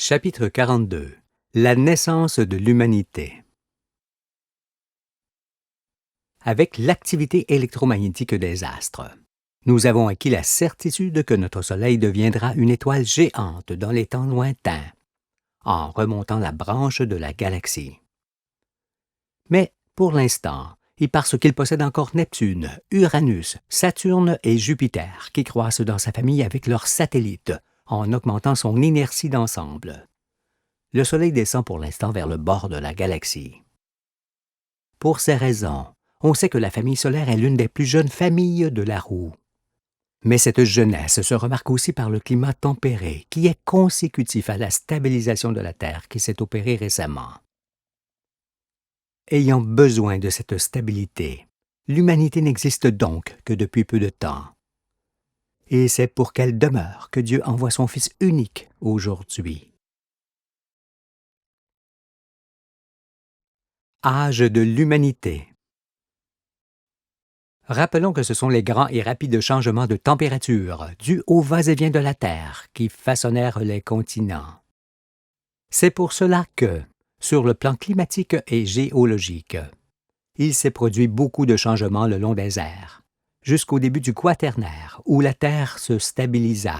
Chapitre 42. La naissance de l'humanité. Avec l'activité électromagnétique des astres, nous avons acquis la certitude que notre Soleil deviendra une étoile géante dans les temps lointains, en remontant la branche de la galaxie. Mais, pour l'instant, et parce qu'il possède encore Neptune, Uranus, Saturne et Jupiter qui croissent dans sa famille avec leurs satellites, en augmentant son inertie d'ensemble. Le Soleil descend pour l'instant vers le bord de la galaxie. Pour ces raisons, on sait que la famille solaire est l'une des plus jeunes familles de la roue. Mais cette jeunesse se remarque aussi par le climat tempéré qui est consécutif à la stabilisation de la Terre qui s'est opérée récemment. Ayant besoin de cette stabilité, l'humanité n'existe donc que depuis peu de temps. Et c'est pour qu'elle demeure que Dieu envoie son Fils unique aujourd'hui. Âge de l'humanité. Rappelons que ce sont les grands et rapides changements de température dus au va-et-vient de la Terre qui façonnèrent les continents. C'est pour cela que, sur le plan climatique et géologique, il s'est produit beaucoup de changements le long des ères, jusqu'au début du Quaternaire où la Terre se stabilisa.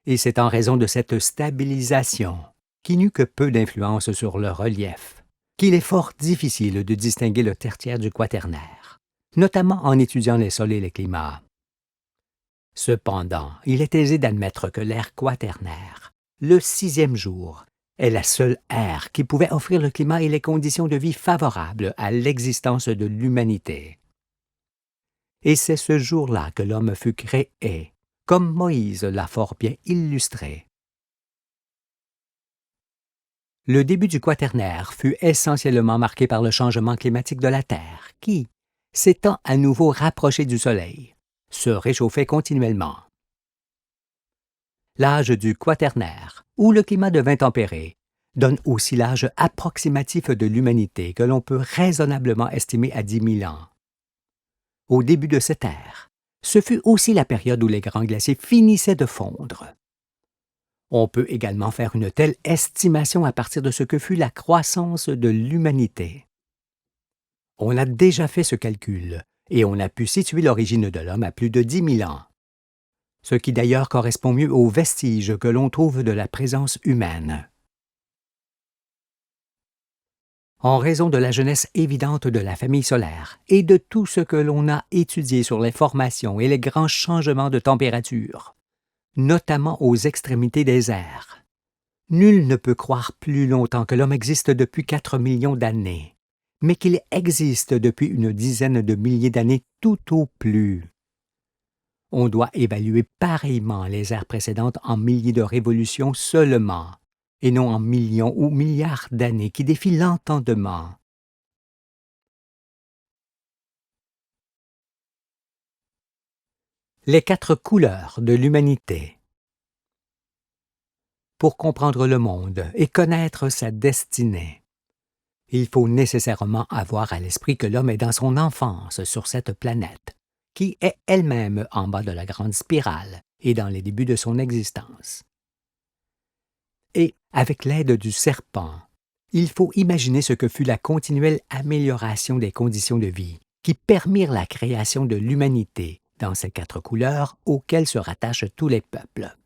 Et c'est en raison de cette stabilisation, qui n'eut que peu d'influence sur le relief, qu'il est fort difficile de distinguer le tertiaire du Quaternaire, notamment en étudiant les sols et les climats. Cependant, il est aisé d'admettre que l'ère Quaternaire, le 6e jour, est la seule ère qui pouvait offrir le climat et les conditions de vie favorables à l'existence de l'humanité. Et c'est ce jour-là que l'homme fut créé, comme Moïse l'a fort bien illustré. Le début du Quaternaire fut essentiellement marqué par le changement climatique de la Terre qui, s'étant à nouveau rapproché du Soleil, se réchauffait continuellement. L'âge du Quaternaire, où le climat devint tempéré, donne aussi l'âge approximatif de l'humanité que l'on peut raisonnablement estimer à 10 000 ans. Au début de cette ère, ce fut aussi la période où les grands glaciers finissaient de fondre. On peut également faire une telle estimation à partir de ce que fut la croissance de l'humanité. On a déjà fait ce calcul et on a pu situer l'origine de l'homme à plus de 10 000 ans, ce qui d'ailleurs correspond mieux aux vestiges que l'on trouve de la présence humaine. En raison de la jeunesse évidente de la famille solaire et de tout ce que l'on a étudié sur les formations et les grands changements de température, notamment aux extrémités des airs, nul ne peut croire plus longtemps que l'homme existe depuis 4 millions d'années, mais qu'il existe depuis une dizaine de milliers d'années tout au plus. On doit évaluer pareillement les ères précédentes en milliers de révolutions seulement, et non en millions ou milliards d'années qui défient l'entendement. Les 4 couleurs de l'humanité. Pour comprendre le monde et connaître sa destinée, il faut nécessairement avoir à l'esprit que l'homme est dans son enfance sur cette planète, qui est elle-même en bas de la grande spirale et dans les débuts de son existence. Et, avec l'aide du serpent, il faut imaginer ce que fut la continuelle amélioration des conditions de vie qui permirent la création de l'humanité dans ces 4 couleurs auxquelles se rattachent tous les peuples.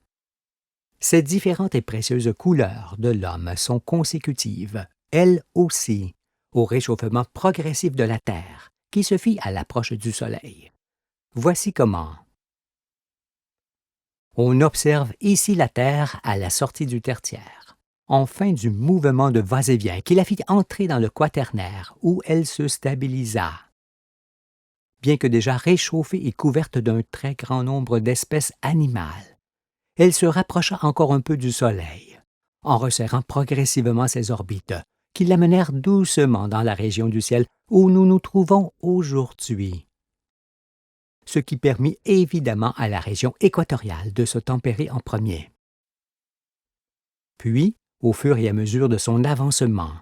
Ces différentes et précieuses couleurs de l'homme sont consécutives, elles aussi, au réchauffement progressif de la Terre qui se fit à l'approche du Soleil. Voici comment. On observe ici la Terre à la sortie du tertiaire, en fin du mouvement de va-et-vient qui la fit entrer dans le Quaternaire où elle se stabilisa. Bien que déjà réchauffée et couverte d'un très grand nombre d'espèces animales, elle se rapprocha encore un peu du Soleil, en resserrant progressivement ses orbites, qui l'amenèrent doucement dans la région du ciel où nous nous trouvons aujourd'hui. Ce qui permit évidemment à la région équatoriale de se tempérer en premier. Puis, au fur et à mesure de son avancement,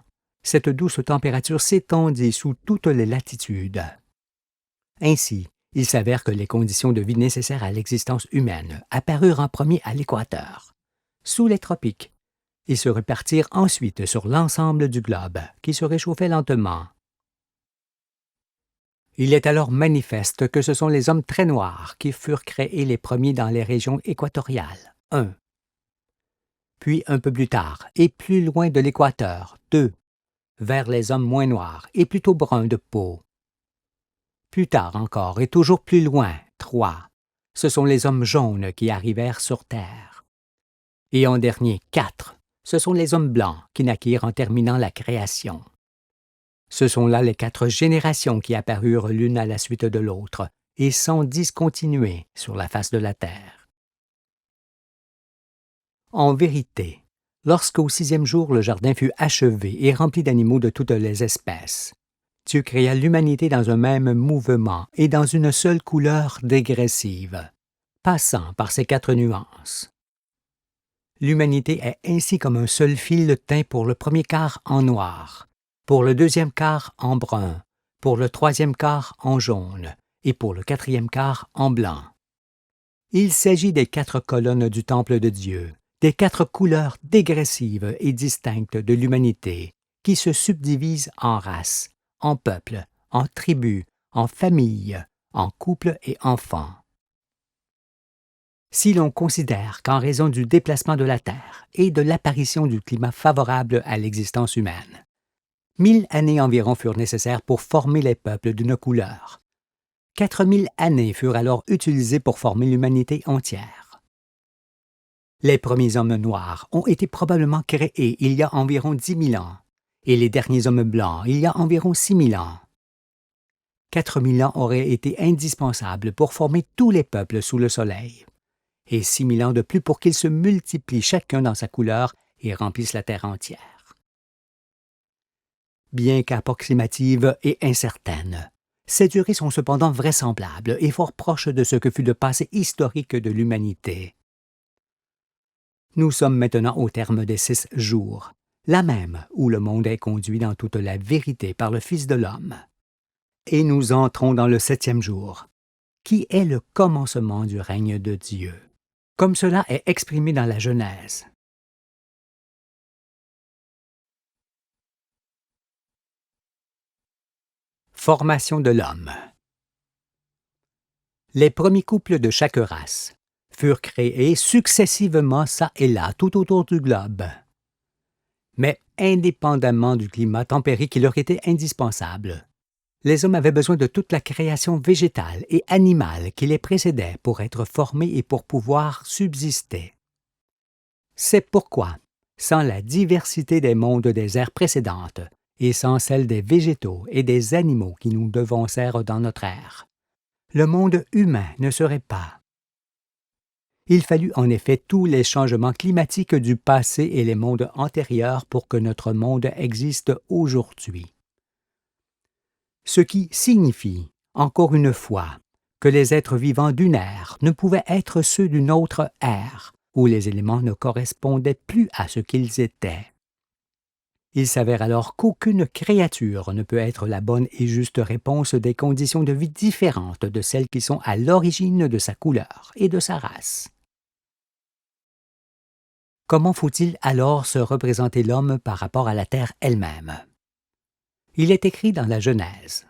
cette douce température s'étendit sous toutes les latitudes. Ainsi, il s'avère que les conditions de vie nécessaires à l'existence humaine apparurent en premier à l'équateur, sous les tropiques. Ils se répartirent ensuite sur l'ensemble du globe, qui se réchauffait lentement. Il est alors manifeste que ce sont les hommes très noirs qui furent créés les premiers dans les régions équatoriales. 1. Puis un peu plus tard, et plus loin de l'équateur, 2. Vers les hommes moins noirs et plutôt bruns de peau. Plus tard encore et toujours plus loin, 3. Ce sont les hommes jaunes qui arrivèrent sur Terre. Et en dernier, 4. Ce sont les hommes blancs qui naquirent en terminant la création. Ce sont là les 4 générations qui apparurent l'une à la suite de l'autre et sans discontinuer sur la face de la terre. En vérité, lorsqu'au 6e jour le jardin fut achevé et rempli d'animaux de toutes les espèces, Dieu créa l'humanité dans un même mouvement et dans une seule couleur dégressive, passant par ces 4 nuances. L'humanité est ainsi comme un seul fil teint pour le premier quart en noir, pour le deuxième quart en brun, pour le troisième quart en jaune et pour le quatrième quart en blanc. Il s'agit des 4 colonnes du temple de Dieu, des 4 couleurs dégressives et distinctes de l'humanité, qui se subdivisent en races, en peuples, en tribus, en familles, en couples et enfants. Si l'on considère qu'en raison du déplacement de la Terre et de l'apparition du climat favorable à l'existence humaine, 1000 années environ furent nécessaires pour former les peuples d'une couleur. 4000 années furent alors utilisées pour former l'humanité entière. Les premiers hommes noirs ont été probablement créés il y a environ 10 000 ans, et les derniers hommes blancs il y a environ 6000 ans. 4000 ans auraient été indispensables pour former tous les peuples sous le soleil, et 6000 ans de plus pour qu'ils se multiplient chacun dans sa couleur et remplissent la terre entière. Bien qu'approximatives et incertaines, ces durées sont cependant vraisemblables et fort proches de ce que fut le passé historique de l'humanité. Nous sommes maintenant au terme des 6 jours, là même où le monde est conduit dans toute la vérité par le Fils de l'homme. Et nous entrons dans le 7e jour, qui est le commencement du règne de Dieu, comme cela est exprimé dans la Genèse. Formation de l'homme. Les premiers couples de chaque race furent créés successivement çà et là tout autour du globe. Mais indépendamment du climat tempéré qui leur était indispensable, les hommes avaient besoin de toute la création végétale et animale qui les précédait pour être formés et pour pouvoir subsister. C'est pourquoi, sans la diversité des mondes des ères précédentes, et sans celle des végétaux et des animaux qui nous devancèrent dans notre ère, le monde humain ne serait pas. Il fallut en effet tous les changements climatiques du passé et les mondes antérieurs pour que notre monde existe aujourd'hui. Ce qui signifie, encore une fois, que les êtres vivants d'une ère ne pouvaient être ceux d'une autre ère, où les éléments ne correspondaient plus à ce qu'ils étaient. Il s'avère alors qu'aucune créature ne peut être la bonne et juste réponse des conditions de vie différentes de celles qui sont à l'origine de sa couleur et de sa race. Comment faut-il alors se représenter l'homme par rapport à la terre elle-même? Il est écrit dans la Genèse.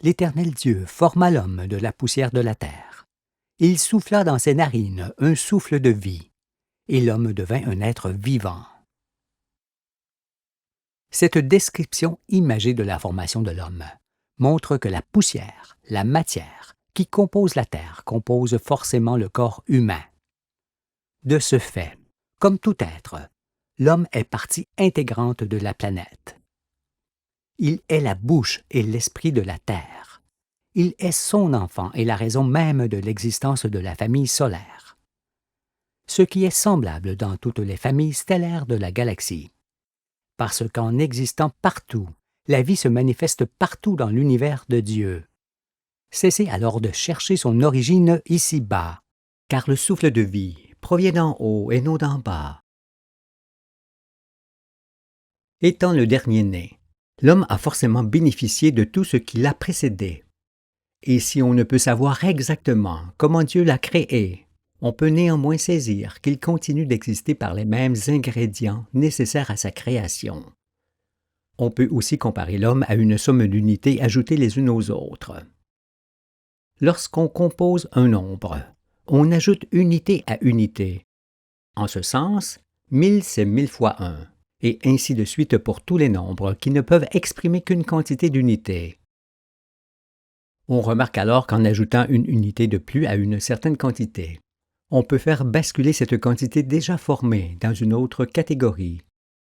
L'Éternel Dieu forma l'homme de la poussière de la terre. Il souffla dans ses narines un souffle de vie, et l'homme devint un être vivant. Cette description imagée de la formation de l'homme montre que la poussière, la matière, qui compose la terre, compose forcément le corps humain. De ce fait, comme tout être, l'homme est partie intégrante de la planète. Il est la bouche et l'esprit de la terre. Il est son enfant et la raison même de l'existence de la famille solaire. Ce qui est semblable dans toutes les familles stellaires de la galaxie. Parce qu'en existant partout, la vie se manifeste partout dans l'univers de Dieu. Cessez alors de chercher son origine ici-bas, car le souffle de vie provient d'en haut et non d'en bas. Étant le dernier-né, l'homme a forcément bénéficié de tout ce qui l'a précédé. Et si on ne peut savoir exactement comment Dieu l'a créé, On peut néanmoins saisir qu'il continue d'exister par les mêmes ingrédients nécessaires à sa création. On peut aussi comparer l'homme à une somme d'unités ajoutées les unes aux autres. Lorsqu'on compose un nombre, on ajoute unité à unité. En ce sens, 1000 c'est 1000 fois 1, et ainsi de suite pour tous les nombres qui ne peuvent exprimer qu'une quantité d'unités. On remarque alors qu'en ajoutant une unité de plus à une certaine quantité, on peut faire basculer cette quantité déjà formée dans une autre catégorie,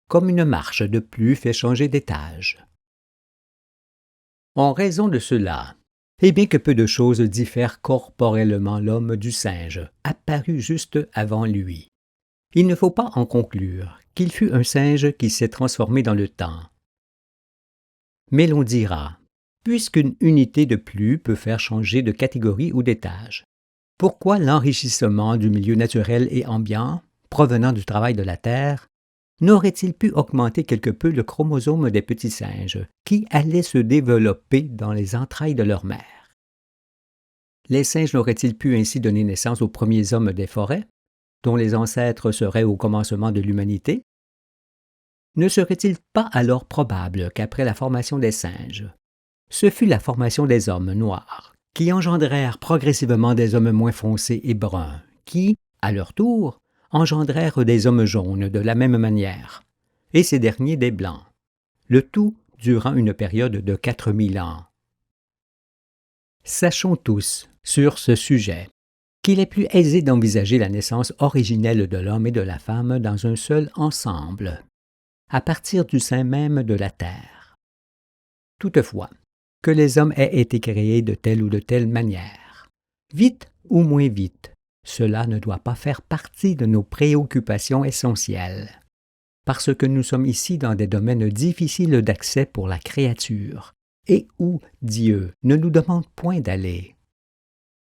comme une marche de plus fait changer d'étage. En raison de cela, et bien que peu de choses diffèrent corporellement l'homme du singe, apparu juste avant lui, il ne faut pas en conclure qu'il fut un singe qui s'est transformé dans le temps. Mais l'on dira, puisqu'une unité de plus peut faire changer de catégorie ou d'étage, pourquoi l'enrichissement du milieu naturel et ambiant, provenant du travail de la terre, n'aurait-il pu augmenter quelque peu le chromosome des petits singes, qui allaient se développer dans les entrailles de leur mère? Les singes n'auraient-ils pu ainsi donner naissance aux premiers hommes des forêts, dont les ancêtres seraient au commencement de l'humanité? Ne serait-il pas alors probable qu'après la formation des singes, ce fut la formation des hommes noirs, qui engendrèrent progressivement des hommes moins foncés et bruns, qui, à leur tour, engendrèrent des hommes jaunes de la même manière, et ces derniers des blancs, le tout durant une période de 4000 ans. Sachons tous, sur ce sujet, qu'il est plus aisé d'envisager la naissance originelle de l'homme et de la femme dans un seul ensemble, à partir du sein même de la terre. Toutefois, que les hommes aient été créés de telle ou de telle manière, vite ou moins vite, cela ne doit pas faire partie de nos préoccupations essentielles, parce que nous sommes ici dans des domaines difficiles d'accès pour la créature, et où Dieu ne nous demande point d'aller.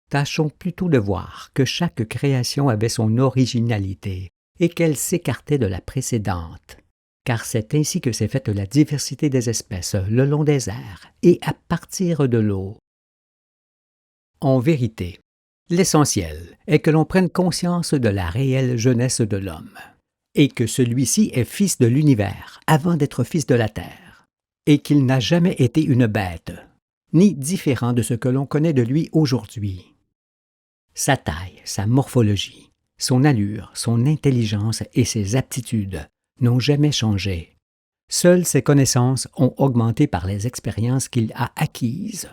Tâchons plutôt de voir que chaque création avait son originalité et qu'elle s'écartait de la précédente, car c'est ainsi que s'est faite la diversité des espèces le long des airs et à partir de l'eau. En vérité, l'essentiel est que l'on prenne conscience de la réelle jeunesse de l'homme, et que celui-ci est fils de l'univers avant d'être fils de la terre, et qu'il n'a jamais été une bête, ni différent de ce que l'on connaît de lui aujourd'hui. Sa taille, sa morphologie, son allure, son intelligence et ses aptitudes n'ont jamais changé. Seules ses connaissances ont augmenté par les expériences qu'il a acquises.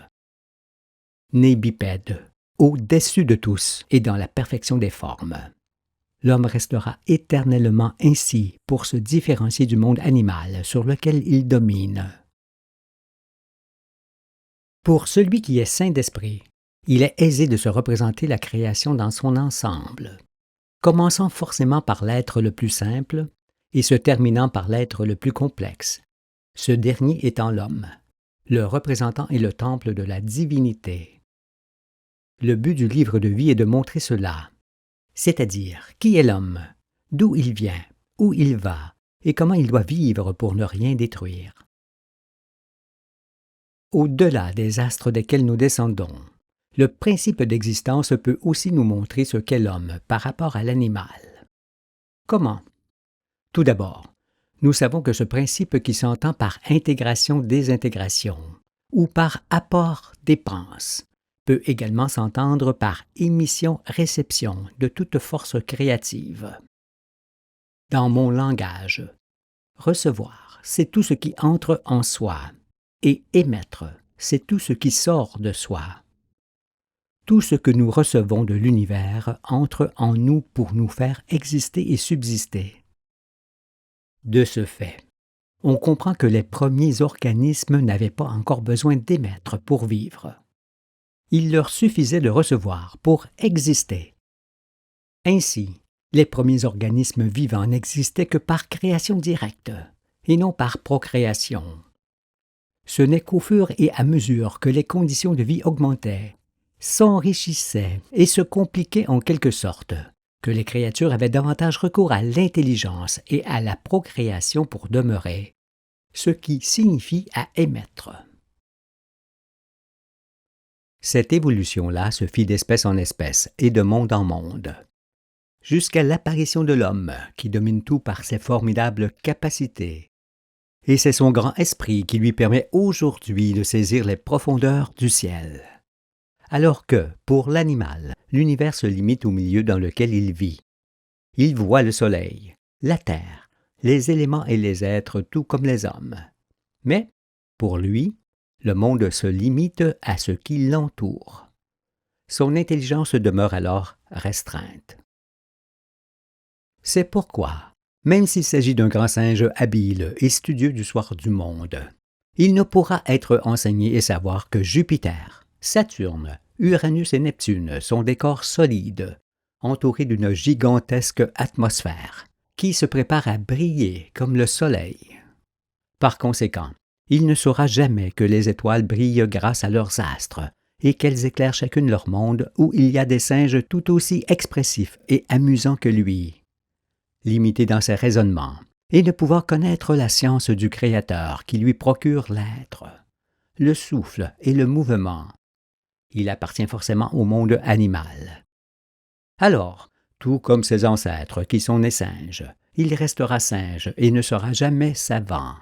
Né bipède, au-dessus de tous et dans la perfection des formes, l'homme restera éternellement ainsi pour se différencier du monde animal sur lequel il domine. Pour celui qui est saint d'esprit, il est aisé de se représenter la création dans son ensemble, commençant forcément par l'être le plus simple et se terminant par l'être le plus complexe, ce dernier étant l'homme, le représentant et le temple de la divinité. Le but du livre de vie est de montrer cela, c'est-à-dire qui est l'homme, d'où il vient, où il va et comment il doit vivre pour ne rien détruire. Au-delà des astres desquels nous descendons, le principe d'existence peut aussi nous montrer ce qu'est l'homme par rapport à l'animal. Comment? Tout d'abord, nous savons que ce principe qui s'entend par intégration-désintégration ou par apport-dépense peut également s'entendre par émission-réception de toute force créative. Dans mon langage, recevoir, c'est tout ce qui entre en soi, et émettre, c'est tout ce qui sort de soi. Tout ce que nous recevons de l'univers entre en nous pour nous faire exister et subsister. De ce fait, on comprend que les premiers organismes n'avaient pas encore besoin d'émettre pour vivre. Il leur suffisait de recevoir pour exister. Ainsi, les premiers organismes vivants n'existaient que par création directe, et non par procréation. Ce n'est qu'au fur et à mesure que les conditions de vie augmentaient, s'enrichissaient et se compliquaient en quelque sorte, que les créatures avaient davantage recours à l'intelligence et à la procréation pour demeurer, ce qui signifie à émettre. Cette évolution-là se fit d'espèce en espèce et de monde en monde, jusqu'à l'apparition de l'homme qui domine tout par ses formidables capacités. Et c'est son grand esprit qui lui permet aujourd'hui de saisir les profondeurs du ciel. Alors que, pour l'animal, l'univers se limite au milieu dans lequel il vit. Il voit le soleil, la terre, les éléments et les êtres tout comme les hommes. Mais, pour lui, le monde se limite à ce qui l'entoure. Son intelligence demeure alors restreinte. C'est pourquoi, même s'il s'agit d'un grand singe habile et studieux du soir du monde, il ne pourra être enseigné et savoir que Jupiter, Saturne, Uranus et Neptune sont des corps solides, entourés d'une gigantesque atmosphère, qui se prépare à briller comme le soleil. Par conséquent, il ne saura jamais que les étoiles brillent grâce à leurs astres, et qu'elles éclairent chacune leur monde où il y a des singes tout aussi expressifs et amusants que lui. Limité dans ses raisonnements, et ne pouvoir connaître la science du Créateur qui lui procure l'être, le souffle et le mouvement, il appartient forcément au monde animal. Alors, tout comme ses ancêtres qui sont nés singes, il restera singe et ne sera jamais savant.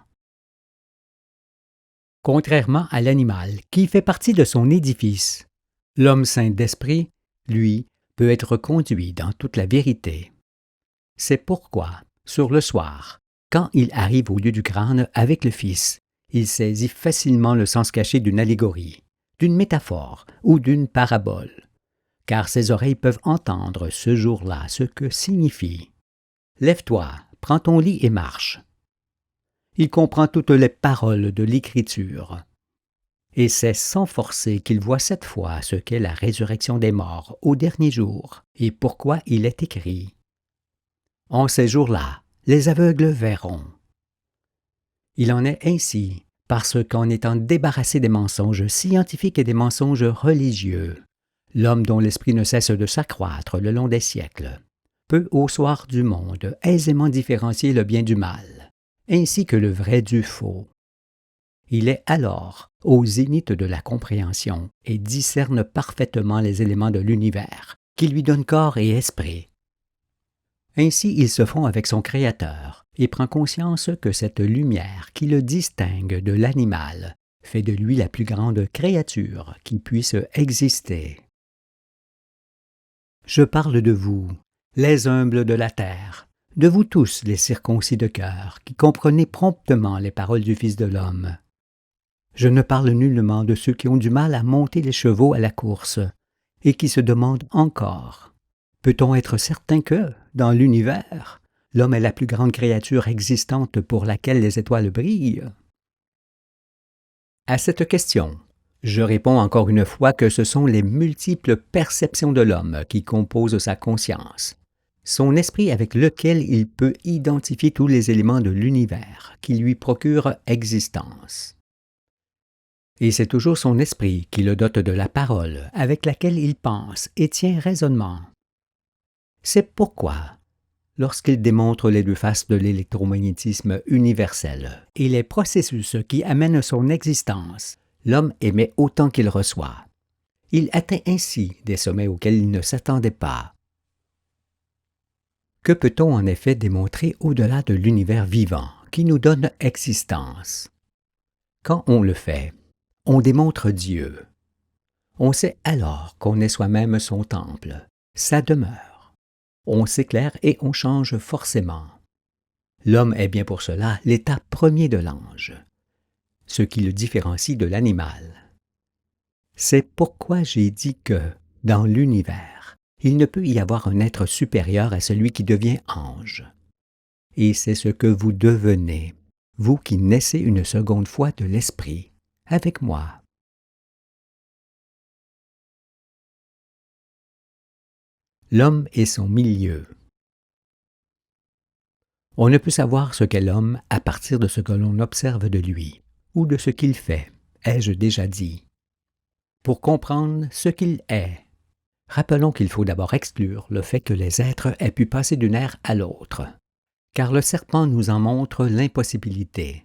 Contrairement à l'animal qui fait partie de son édifice, l'homme saint d'esprit, lui, peut être conduit dans toute la vérité. C'est pourquoi, sur le soir, quand il arrive au lieu du crâne avec le Fils, il saisit facilement le sens caché d'une allégorie, d'une métaphore ou d'une parabole, car ses oreilles peuvent entendre ce jour-là ce que signifie « Lève-toi, prends ton lit et marche ». Il comprend toutes les paroles de l'Écriture. Et c'est sans forcer qu'il voit cette fois ce qu'est la résurrection des morts au dernier jour et pourquoi il est écrit. En ces jours-là, les aveugles verront. Il en est ainsi parce qu'en étant débarrassé des mensonges scientifiques et des mensonges religieux, l'homme dont l'esprit ne cesse de s'accroître le long des siècles peut au soir du monde aisément différencier le bien du mal, ainsi que le vrai du faux. Il est alors au zénith de la compréhension et discerne parfaitement les éléments de l'univers qui lui donnent corps et esprit. Ainsi il se fond avec son Créateur et prend conscience que cette lumière qui le distingue de l'animal fait de lui la plus grande créature qui puisse exister. Je parle de vous, les humbles de la terre, de vous tous les circoncis de cœur qui comprenez promptement les paroles du Fils de l'homme. Je ne parle nullement de ceux qui ont du mal à monter les chevaux à la course et qui se demandent encore: peut-on être certain que, dans l'univers, l'homme est la plus grande créature existante pour laquelle les étoiles brillent? À cette question, je réponds encore une fois que ce sont les multiples perceptions de l'homme qui composent sa conscience, son esprit avec lequel il peut identifier tous les éléments de l'univers qui lui procurent existence. Et c'est toujours son esprit qui le dote de la parole avec laquelle il pense et tient raisonnement. C'est pourquoi, lorsqu'il démontre les deux faces de l'électromagnétisme universel et les processus qui amènent son existence, l'homme émet autant qu'il reçoit. Il atteint ainsi des sommets auxquels il ne s'attendait pas. Que peut-on en effet démontrer au-delà de l'univers vivant qui nous donne existence? Quand on le fait, on démontre Dieu. On sait alors qu'on est soi-même son temple, sa demeure. On s'éclaire et on change forcément. L'homme est bien pour cela l'état premier de l'ange, ce qui le différencie de l'animal. C'est pourquoi j'ai dit que, dans l'univers, il ne peut y avoir un être supérieur à celui qui devient ange. Et c'est ce que vous devenez, vous qui naissez une seconde fois de l'esprit, avec moi. L'homme et son milieu. On ne peut savoir ce qu'est l'homme à partir de ce que l'on observe de lui, ou de ce qu'il fait, ai-je déjà dit. Pour comprendre ce qu'il est, rappelons qu'il faut d'abord exclure le fait que les êtres aient pu passer d'une ère à l'autre, car le serpent nous en montre l'impossibilité,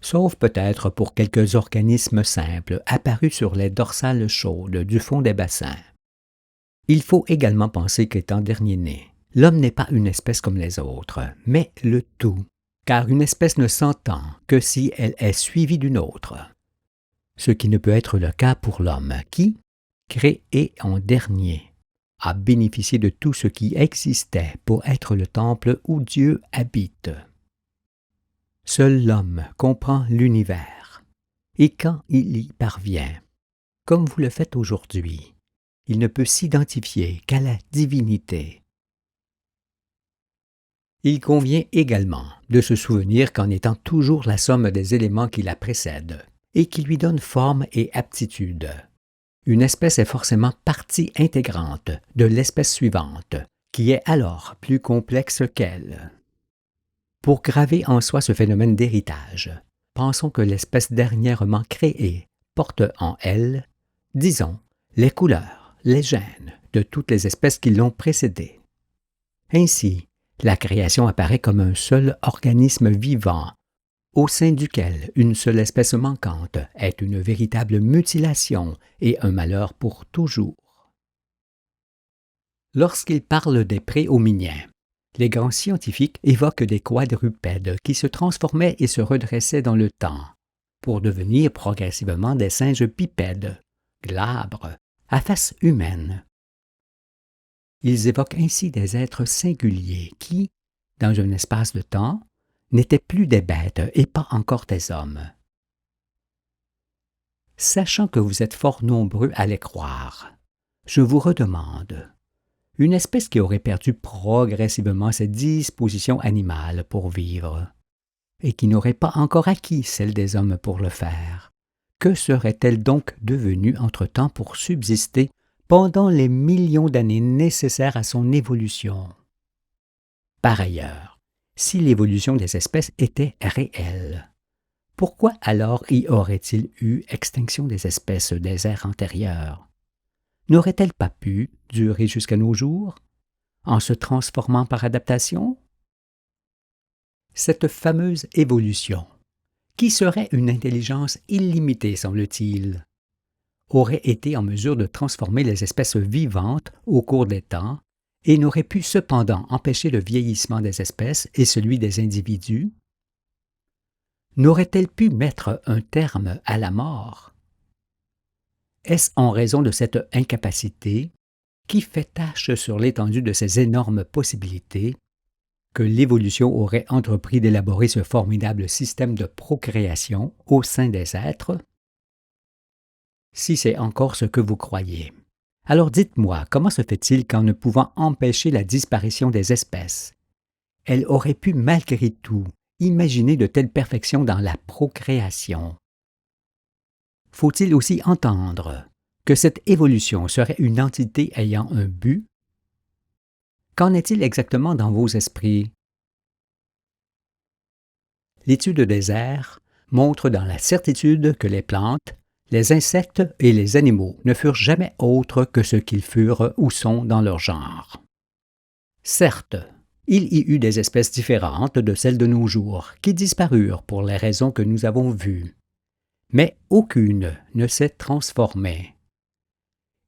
sauf peut-être pour quelques organismes simples apparus sur les dorsales chaudes du fond des bassins. Il faut également penser qu'étant dernier-né, L'homme n'est pas une espèce comme les autres, mais le tout, car une espèce ne s'entend que si elle est suivie d'une autre. Ce qui ne peut être le cas pour l'homme qui, créé en dernier, a bénéficié de tout ce qui existait pour être le temple où Dieu habite. Seul l'homme comprend l'univers, et quand il y parvient, comme vous le faites aujourd'hui, il ne peut s'identifier qu'à la divinité. Il convient également de se souvenir qu'en étant toujours la somme des éléments qui la précèdent et qui lui donnent forme et aptitude, une espèce est forcément partie intégrante de l'espèce suivante, qui est alors plus complexe qu'elle. Pour graver en soi ce phénomène d'héritage, pensons que l'espèce dernièrement créée porte en elle, disons, les couleurs, les gènes de toutes les espèces qui l'ont précédée. Ainsi, la création apparaît comme un seul organisme vivant, au sein duquel une seule espèce manquante est une véritable mutilation et un malheur pour toujours. Lorsqu'ils parlent des préhominiens, les grands scientifiques évoquent des quadrupèdes qui se transformaient et se redressaient dans le temps, pour devenir progressivement des singes bipèdes, glabres, à face humaine. Ils évoquent ainsi des êtres singuliers qui, dans un espace de temps, n'étaient plus des bêtes et pas encore des hommes. Sachant que vous êtes fort nombreux à les croire, je vous redemande, une espèce qui aurait perdu progressivement ses dispositions animales pour vivre, et qui n'aurait pas encore acquis celles des hommes pour le faire, que serait-elle donc devenue entre-temps pour subsister pendant les millions d'années nécessaires à son évolution? Par ailleurs, si l'évolution des espèces était réelle, pourquoi alors y aurait-il eu extinction des espèces des ères antérieures? N'aurait-elle pas pu durer jusqu'à nos jours, en se transformant par adaptation? Cette fameuse évolution, qui serait une intelligence illimitée, semble-t-il, aurait été en mesure de transformer les espèces vivantes au cours des temps et n'aurait pu cependant empêcher le vieillissement des espèces et celui des individus? N'aurait-elle pu mettre un terme à la mort? Est-ce en raison de cette incapacité, qui fait tache sur l'étendue de ces énormes possibilités, que l'évolution aurait entrepris d'élaborer ce formidable système de procréation au sein des êtres? Si c'est encore ce que vous croyez, alors dites-moi, comment se fait-il qu'en ne pouvant empêcher la disparition des espèces, elle aurait pu malgré tout imaginer de telles perfections dans la procréation? Faut-il aussi entendre que cette évolution serait une entité ayant un but? Qu'en est-il exactement dans vos esprits? L'étude des airs montre dans la certitude que les plantes, les insectes et les animaux ne furent jamais autres que ce qu'ils furent ou sont dans leur genre. Certes, il y eut des espèces différentes de celles de nos jours qui disparurent pour les raisons que nous avons vues, mais aucune ne s'est transformée.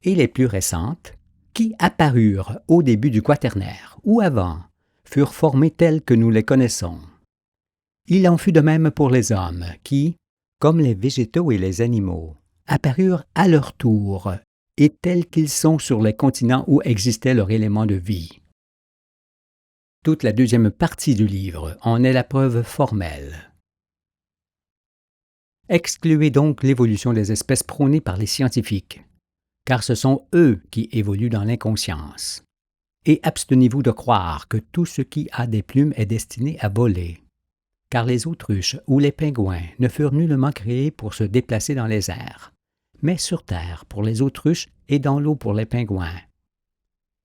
Et les plus récentes, qui apparurent au début du Quaternaire ou avant, furent formées telles que nous les connaissons. Il en fut de même pour les hommes qui, comme les végétaux et les animaux, apparurent à leur tour et tels qu'ils sont sur les continents où existait leur élément de vie. Toute la deuxième partie du livre en est la preuve formelle. Excluez donc l'évolution des espèces prônée par les scientifiques, car ce sont eux qui évoluent dans l'inconscience. Et abstenez-vous de croire que tout ce qui a des plumes est destiné à voler, car les autruches ou les pingouins ne furent nullement créés pour se déplacer dans les airs, mais sur terre pour les autruches et dans l'eau pour les pingouins.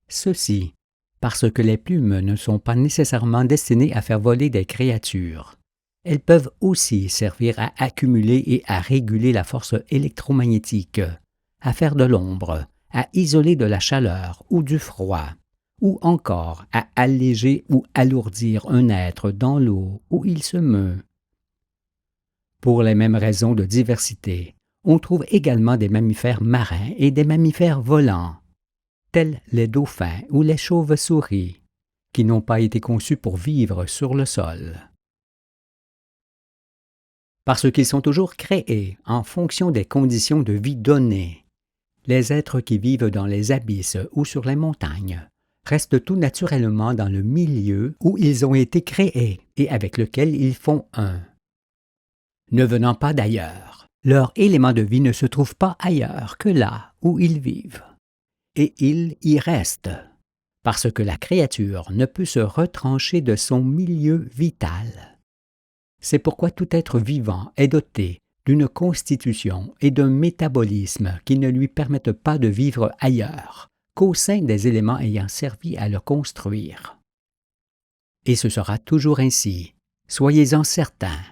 Ceci parce que les plumes ne sont pas nécessairement destinées à faire voler des créatures. Elles peuvent aussi servir à accumuler et à réguler la force électromagnétique, à faire de l'ombre, à isoler de la chaleur ou du froid, ou encore à alléger ou alourdir un être dans l'eau où il se meut. Pour les mêmes raisons de diversité, on trouve également des mammifères marins et des mammifères volants, tels les dauphins ou les chauves-souris, qui n'ont pas été conçus pour vivre sur le sol. Parce qu'ils sont toujours créés en fonction des conditions de vie données, les êtres qui vivent dans les abysses ou sur les montagnes restent tout naturellement dans le milieu où ils ont été créés et avec lequel ils font un. Ne venant pas d'ailleurs, leur élément de vie ne se trouve pas ailleurs que là où ils vivent. Et ils y restent, parce que la créature ne peut se retrancher de son milieu vital. C'est pourquoi tout être vivant est doté d'une constitution et d'un métabolisme qui ne lui permettent pas de vivre ailleurs qu'au sein des éléments ayant servi à le construire. Et ce sera toujours ainsi, soyez-en certains.